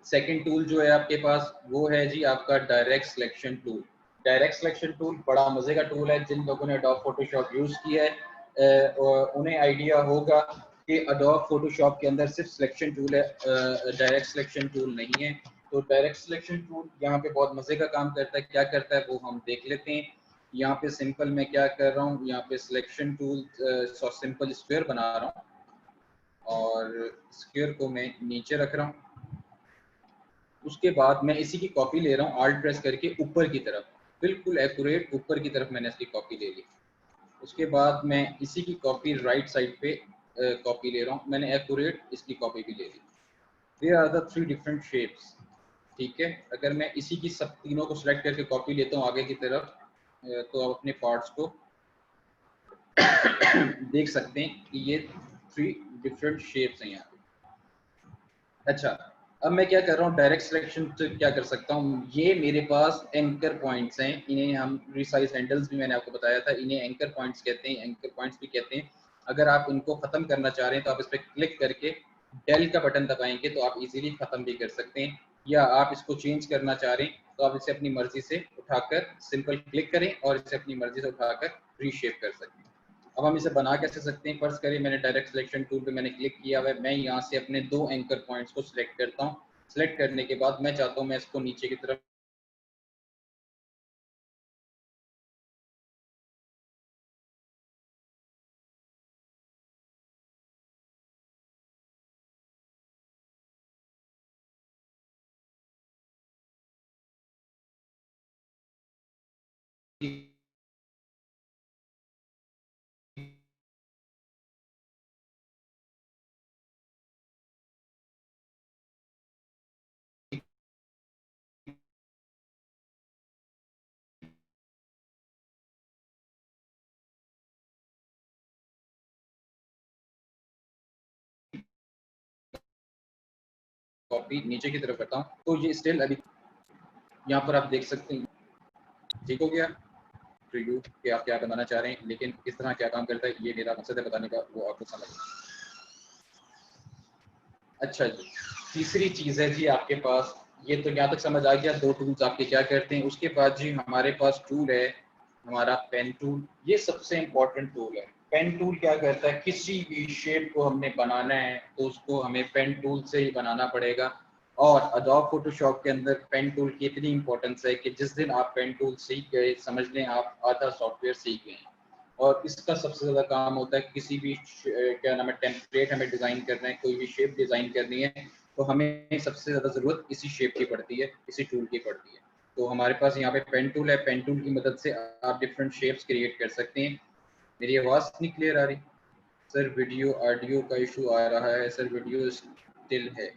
सेकेंड टूल जो है आपके पास वो है जी आपका direct selection tool. Direct selection tool बड़ा मजे का टूल है। जिन लोगों ने एडोब फोटोशॉप यूज़ किया है उन्हें आइडिया होगा कि एडोब फोटोशॉप के अंदर सिर्फ सिलेक्शन टूल है, डायरेक्ट सिलेक्शन टूल नहीं है। तो डायरेक्ट सिलेक्शन टूल यहाँ पे बहुत मजे का काम करता है। क्या करता है वो हम देख लेते हैं। यहाँ पे सिंपल मैं क्या कर रहा हूँ, यहाँ पे सिलेक्शन टूल सिंपल स्क्वायर बना रहा हूँ और स्क्वायर को मैं नीचे रख रहा हूँ। उसके बाद मैं इसी की कॉपी ले रहा हूँ आल्ट प्रेस करके ऊपर की तरफ, बिल्कुल एक्यूरेट ऊपर की तरफ मैंने इसकी कॉपी ले ली। उसके बाद मैं इसी की कॉपी राइट साइड पे कॉपी ले रहा हूँ, मैंने एक्यूरेट इसकी कॉपी भी ले ली। There are the 3 different shapes, ठीक है। अगर मैं इसी की सब तीनों को सिलेक्ट करके कॉपी लेता हूँ आगे की तरफ तो आप अपने पार्ट्स को देख सकते हैं कि ये 3 डिफरेंट शेप्स हैं यहाँ पे। अच्छा, अब मैं क्या कर रहा हूँ, डायरेक्ट सिलेक्शन से क्या कर सकता हूँ, ये मेरे पास एंकर पॉइंट्स हैं, इन्हें हम रिसाइज हैंडल्स भी मैंने आपको बताया था, इन्हें एंकर पॉइंट्स कहते हैं, एंकर पॉइंट्स भी कहते हैं। अगर आप इनको खत्म करना चाह रहे हैं तो आप इस पर क्लिक करके डेल का बटन दबाएंगे तो आप इजीली खत्म भी कर सकते हैं, या आप इसको चेंज करना चाह रहे हैं तो आप इसे अपनी मर्जी से उठाकर सिंपल क्लिक करें और इसे अपनी मर्जी से उठाकर रीशेप कर सकते हैं। अब हम इसे बना कैसे सकते हैं, फर्ज करिए मैंने डायरेक्ट सिलेक्शन टूल पे मैंने क्लिक किया हुआ है, मैं यहाँ से अपने 2 एंकर पॉइंट्स को सिलेक्ट करता हूँ। सिलेक्ट करने के बाद मैं चाहता हूँ मैं इसको नीचे की तरफ कॉपी नीचे की तरफ करता हूँ तो ये स्टिल अभी यहाँ पर आप देख सकते हैं ठीक हो गया टू यू कि आप क्या बनाना चाह रहे हैं, लेकिन किस तरह क्या काम करता है ये मेरा मकसद है बताने का, वो आपको समझ। अच्छा जी, तीसरी चीज़ है जी आपके पास, ये तो यहाँ तक समझ आ गया 2 टूल्स आपके क्या करते हैं। उसके बाद जी हमारे पास टूल है हमारा पेन टूल, ये सबसे इम्पोर्टेंट टूल है। पेन टूल क्या करता है, किसी भी शेप को हमने बनाना है तो उसको हमें पेन टूल से ही बनाना पड़ेगा। और अडोब फोटोशॉप के अंदर पेन टूल की इतनी इंपॉर्टेंस है कि जिस दिन आप पेन टूल सीख गए, समझ लें आप आधा सॉफ्टवेयर सीख गए। और इसका सबसे ज़्यादा काम होता है किसी भी क्या नाम है टेम्पलेट हमें डिज़ाइन करना है, कोई भी शेप डिज़ाइन करनी है तो हमें सबसे ज़्यादा ज़रूरत इसी शेप की पड़ती है, इसी टूल की पड़ती है। तो हमारे पास यहाँ पे पेन टूल है, पेन टूल की मदद से आप डिफरेंट शेप्स क्रिएट कर सकते हैं। मेरी आवाज़ नहीं क्लियर आ रही सर? वीडियो ऑडियो का इशू आ रहा है सर, वीडियो स्टिल है।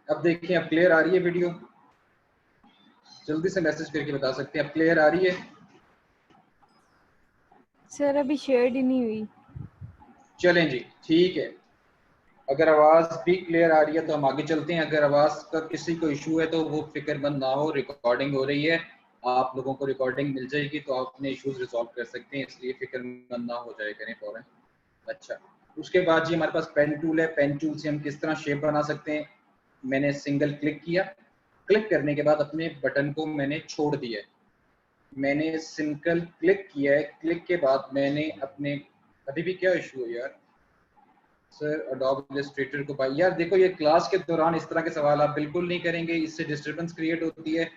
अब देखिए, अब क्लियर आ रही है वीडियो? जल्दी से मैसेज करके बता सकते हैं अब क्लियर आ रही है? सर अभी शेयर्ड ही नहीं हुई। चलें जी, ठीक है। अगर आवाज़ भी क्लियर आ रही है तो हम आगे चलते हैं। अगर आवाज़ का किसी को इशू है तो वो फिक्रमंद ना हो, रिकॉर्डिंग हो रही है, आप लोगों को रिकॉर्डिंग मिल जाएगी तो आप अपने इश्यूज रिजॉल्व कर सकते हैं, इसलिए फिक्रमंद ना हो जाए करें फौरन। अच्छा, उसके बाद जी हमारे पास पेन टूल है। पेन टूल से हम किस तरह शेप बना सकते हैं। मैंने सिंगल क्लिक किया, क्लिक करने के बाद अपने बटन को मैंने छोड़ दिया। मैंने सिंगल क्लिक किया है, क्लिक के बाद मैंने अपने, अभी भी क्या इशू है यार सर? अडोब इलस्ट्रेटर को भाई यार देखो, ये क्लास के दौरान इस तरह के सवाल आप बिल्कुल नहीं करेंगे, इससे डिस्टर्बेंस क्रिएट होती है।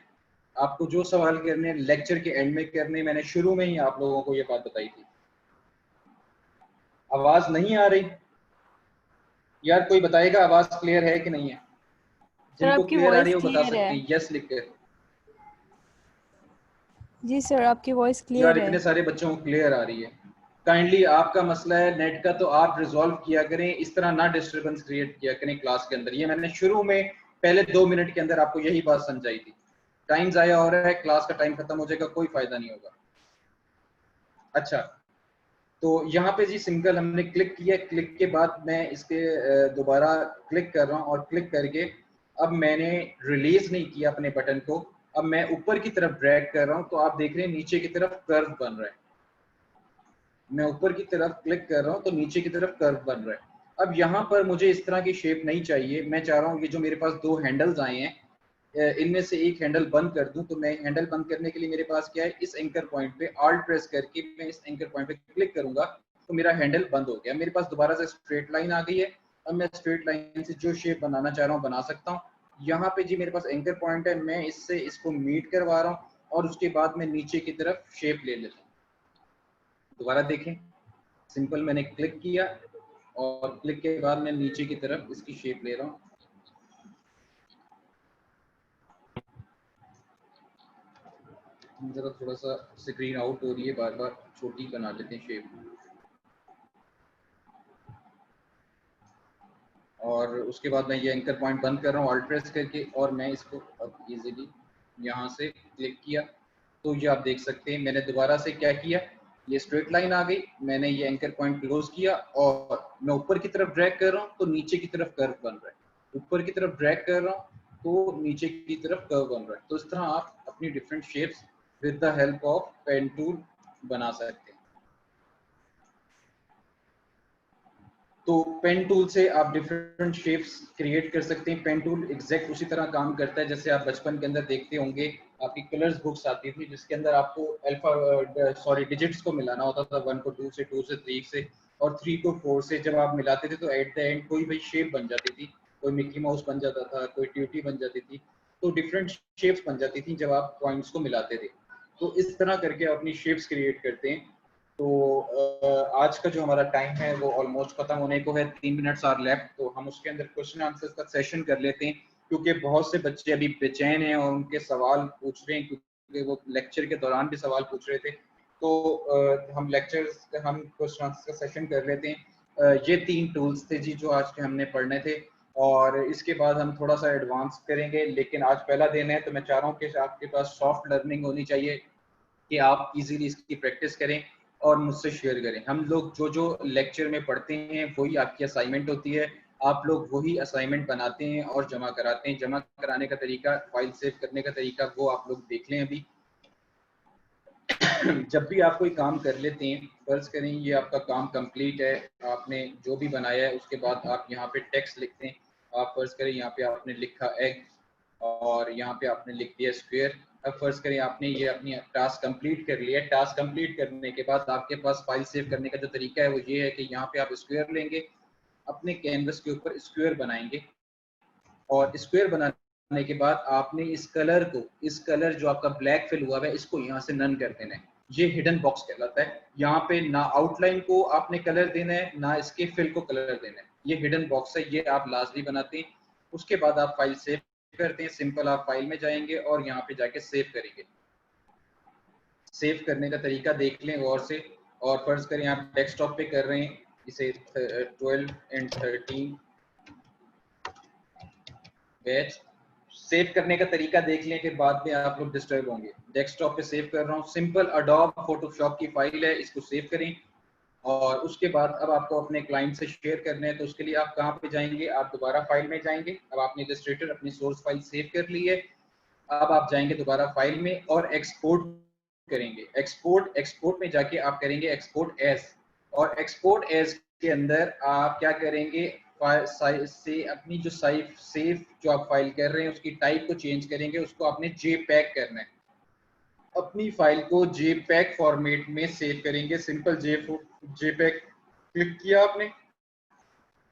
आपको जो सवाल करने लेक्चर के एंड में करने, मैंने शुरू में ही आप लोगों को ये बात बताई थी। आवाज नहीं आ रही यार? कोई बताएगा आवाज क्लियर है कि नहीं है? सर जिनको आपकी क्लियर आ रही वॉइस है वो बता क्लियर सकते है। हैं यस लिख कर। जी सर आपकी वॉइस यार क्लियर है। इतने सारे बच्चों को क्लियर आ रही है। काइंडली आपका मसला है नेट का, तो आप रिजॉल्व किया करें, इस तरह ना डिस्टर्बेंस क्रिएट किया करें क्लास के अंदर। ये मैंने शुरू में पहले 2 मिनट के अंदर आपको यही बात समझाई थी। टाइम जाया हो रहा है, क्लास का टाइम खत्म हो जाएगा, कोई फायदा नहीं होगा। अच्छा, तो यहाँ पे जी सिंगल हमने क्लिक किया, क्लिक के बाद मैं इसके दोबारा क्लिक कर रहा हूँ और क्लिक करके अब मैंने रिलीज नहीं किया अपने बटन को, अब मैं ऊपर की तरफ ड्रैग कर रहा हूँ तो आप देख रहे हैं नीचे की तरफ कर्व बन रहा है। मैं ऊपर की तरफ क्लिक कर रहा हूँ तो नीचे की तरफ कर्व बन रहा है। अब यहाँ पर मुझे इस तरह की शेप नहीं चाहिए, मैं चाह रहा हूँ ये जो मेरे पास 2 हैंडल्स आए हैं इनमें से एक हैंडल बंद कर दूं। तो मैं हैंडल बंद करने के लिए मेरे पास क्या है, इस एंकर पॉइंट पे ऑल्ट प्रेस करके मैं इस एंकर पॉइंट पे क्लिक करूंगा तो मेरा हैंडल बंद हो गया। मेरे पास दोबारा से स्ट्रेट लाइन आ गई है। अब मैं स्ट्रेट लाइन से जो शेप बनाना चाह रहा हूँ बना सकता हूँ। यहाँ पे जी मेरे पास एंकर पॉइंट है, मैं इससे इसको मीट करवा रहा हूँ और उसके बाद मैं नीचे की तरफ शेप ले लेता हूँ। दोबारा देखें, सिंपल मैंने क्लिक किया और क्लिक के बाद मैं नीचे की तरफ इसकी शेप ले रहा हूँ। जरा थोड़ा सा स्क्रीन आउट हो रही है, बार बार छोटी बना लेते हैं शेप। और उसके बाद मैं ये एंकर पॉइंट बंद कर रहा हूँ ऑल्ट प्रेस करके और मैं इसको अब इजीली यहाँ से क्लिक किया तो ये आप देख सकते हैं मैंने दोबारा से क्या किया, ये स्ट्रेट लाइन आ गई। मैंने ये एंकर पॉइंट क्लोज किया और मैं ऊपर की तरफ ड्रैग कर रहा हूँ तो नीचे की तरफ कर्व बन रहा है। ऊपर की तरफ ड्रैग कर रहा हूँ तो नीचे की तरफ कर्व बन रहा है। तो इस तरह आप अपनी different shapes with the help of pen tool बना सकते हैं। तो पेन टूल से आप डिफरेंट शेप्स क्रिएट कर सकते हैं। पेन टूल एग्जैक्ट उसी तरह काम करता है जैसे आप बचपन के अंदर देखते होंगे, आपकी कलर्स बुक्स आती थी जिसके अंदर आपको डिजिट्स को मिलाना होता था, 1 को 2 से, 2 से 3 से और 3 को 4 से। जब आप मिलाते थे तो एट द एंड कोई भी शेप बन जाती थी, कोई मिक्की माउस बन जाता था, कोई ट्यूटी बन जाती थी, तो डिफरेंट शेप्स बन जाती थी जब आप पॉइंट्स को मिलाते थे। तो इस तरह करके आप अपनी शेप्स क्रिएट करते हैं। तो आज का जो हमारा टाइम है वो ऑलमोस्ट खत्म होने को है, 3 मिनट्स आर लेफ्ट। तो हम उसके अंदर क्वेश्चन आंसर्स का सेशन कर लेते हैं क्योंकि बहुत से बच्चे अभी बेचैन हैं और उनके सवाल पूछ रहे हैं क्योंकि वो लेक्चर के दौरान भी सवाल पूछ रहे थे। तो हम क्वेश्चन आंसर का सेशन कर लेते हैं। ये 3 टूल्स थे जी जो आज के हमने पढ़ने थे और इसके बाद हम थोड़ा सा एडवांस करेंगे, लेकिन आज पहला दिन है तो मैं चाह रहा हूँ कि आपके पास सॉफ्ट लर्निंग होनी चाहिए कि आप इजीली इसकी प्रैक्टिस करें और मुझसे शेयर करें। हम लोग जो जो लेक्चर में पढ़ते हैं वही आपकी असाइनमेंट होती है, आप लोग वही असाइनमेंट बनाते हैं और जमा कराते हैं। जमा कराने का तरीका, फाइल सेव करने का तरीका वो आप लोग देख लें अभी। जब भी आप कोई काम कर लेते हैं, फर्ज करें ये आपका काम कंप्लीट है, आपने जो भी बनाया है, उसके बाद आप यहाँ पे टेक्स्ट लिखते हैं। आप फर्ज करें यहाँ पे आपने लिखा एग और यहाँ पे आपने लिख दिया स्क्वायर। अब फर्ज करें आपने ये अपनी टास्क कंप्लीट कर लिया। टास्क कंप्लीट करने के बाद आपके पास फाइल सेव करने का जो तरीका है वो ये है कि यहाँ पे आप स्क्वायर लेंगे, अपने कैनवस के ऊपर स्क्वायर बनाएंगे और स्क्वायर बनाने के बाद आपने इस कलर जो आपका ब्लैक फिल हुआ है इसको यहाँ से नन कर देना है। ये हिडन बॉक्स कहलाता है। यहाँ पे ना आउटलाइन को आपने कलर देना है ना इसके फिल को कलर देना है। ये हिडन बॉक्स है, ये आप लाजमी बनाते हैं। उसके बाद आप फाइल सेव करते हैं। सिंपल आप फाइल में जाएंगे और यहाँ पे जाके सेव करेंगे। सेव करने का तरीका देख लें गौर से। और फर्ज करें आप डेस्कटॉप पे कर रहे हैं इसे 12 एंड 13 बैच। सेव करने का तरीका देख लें, फिर बाद में आप लोग डिस्टर्ब होंगे। डेस्कटॉप पे सेव कर रहा हूँ, सिंपल अडोब फोटोशॉप की फाइल है, इसको सेव करें। और उसके बाद अब आपको अपने क्लाइंट से शेयर करना है, तो उसके लिए आप कहाँ पे जाएंगे, आप दोबारा फाइल में जाएंगे। अब आपने इलस्ट्रेटर अपनी सोर्स फाइल सेव कर ली है। अब आप जाएंगे दोबारा फाइल में और एक्सपोर्ट करेंगे। एक्सपोर्ट में जाके आप करेंगे एक्सपोर्ट एज, और एक्सपोर्ट एज के अंदर आप क्या करेंगे, से अपनी जो सेव जो आप फाइल कर रहे हैं उसकी टाइप को चेंज करेंगे, उसको आपने जेपैग करना है। अपनी फाइल को जेपैग फॉर्मेट में सेव करेंगे। सिंपल जेपैग क्लिक किया आपने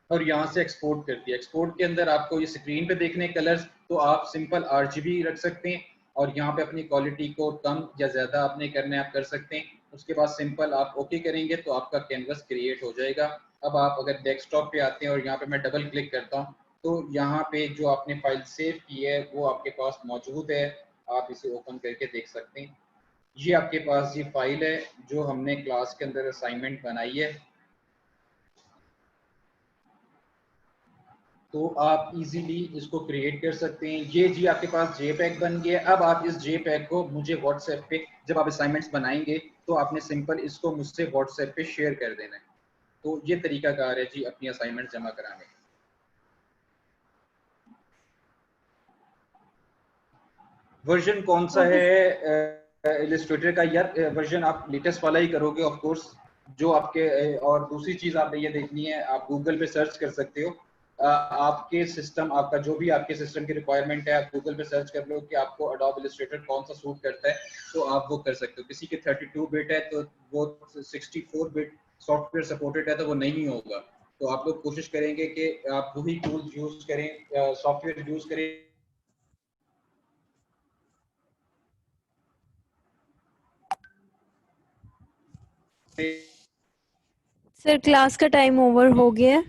और यहाँ से एक्सपोर्ट कर दिया। एक्सपोर्ट के अंदर आपको ये स्क्रीन पे देखने कलर्स, तो आप सिंपल RGB रख सकते हैं और यहाँ पे अपनी क्वालिटी को कम या ज़्यादा आपने करना है आप कर सकते हैं। उसके बाद सिंपल आप ओके करेंगे तो आपका कैनवस क्रिएट हो जाएगा। अब आप अगर डेस्कटॉप पे आते हैं और यहाँ पे मैं डबल क्लिक करता हूँ तो यहाँ पे जो आपने फाइल सेव की है वो आपके पास मौजूद है। आप इसे ओपन करके देख सकते हैं। ये आपके पास ये फाइल है जो हमने क्लास के अंदर असाइनमेंट बनाई है। तो आप इजीली इसको क्रिएट कर सकते हैं। ये जी आपके पास जेपैग बन गया। अब आप इस जेपैग को मुझे व्हाट्सएप पे जब आप असाइनमेंट्स बनाएंगे तो आपने सिंपल इसको मुझसे व्हाट्सएप पे शेयर कर देना है। तो ये तरीकाकार है जी अपनी असाइनमेंट जमा कराने का। वर्जन कौन सा है इलस्ट्रेटर का यार? वर्जन आप लेटेस्ट वाला ही करोगे ऑफ कोर्स। जो आपके और दूसरी चीज आपने ये देखनी है, आप गूगल पे सर्च कर सकते हो। आपके सिस्टम, आपका जो भी आपके सिस्टम की रिक्वायरमेंट है, आप गूगल पे सर्च कर लो कि आपको अडोब इलस्ट्रेटर कौन सा सूट करता है, तो आप वो कर सकते हो। किसी के 32 बिट है तो वो 64 बिट सॉफ्टवेयर सपोर्टेड है तो वो नहीं होगा। तो आप लोग कोशिश करेंगे कि आप वही टूल यूज करें, सॉफ्टवेयर यूज करें। सर क्लास का टाइम ओवर हो गया है।